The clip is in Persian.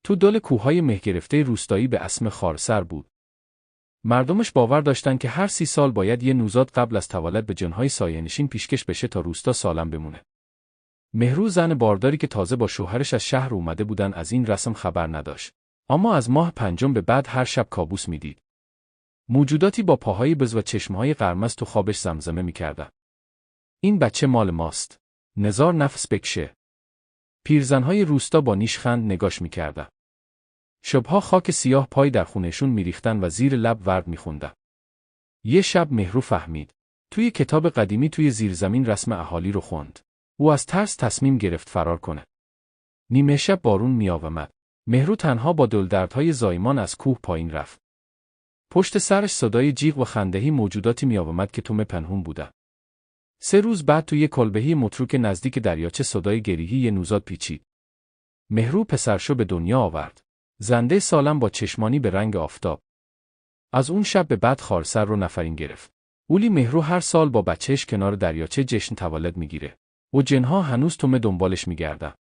تو دل کوههای مه‌گرفته روستایی به اسم خارسر بود. مردمش باور داشتن که هر 30 سال باید یه نوزاد قبل از تولد به جنهای سایه‌نشین پیشکش بشه تا روستا سالم بمونه. مهرو زن بارداری که تازه با شوهرش از شهر اومده بودن از این رسم خبر نداشت. اما از ماه 5 به بعد هر شب کابوس میدید. موجوداتی با پاهای بز و چشمهای قرمز تو خوابش زمزمه میکردن. این بچه مال ماست. نزار نفس بکشه. پیرزنهای روستا با نیشخند نگاش میکردن. شبها خاک سیاه پای در خونشون میریختن و زیر لب ورد میخوندن. یه شب مهرو فهمید. توی کتاب قدیمی توی زیرزمین رسم اهالی رو خوند. او از ترس تصمیم گرفت فرار کنه. نیمه شب بارون میآمد. مهرو تنها با دلدردهای زایمان از کوه پایین رفت. پشت سرش صدای جیغ و خندهی موجوداتی میآمد که تومه پنهون بودن. 3 روز بعد توی کلبهی متروک نزدیک دریاچه صدای گریهی یه نوزاد پیچید. مهرو پسرشو به دنیا آورد. زنده سالم با چشمانی به رنگ آفتاب. از اون شب به بعد خارسر رو نفرین گرفت. اولی مهرو هر سال با بچهش کنار دریاچه جشن تولد میگیره. و جنها هنوز تومه دنبالش میگردن.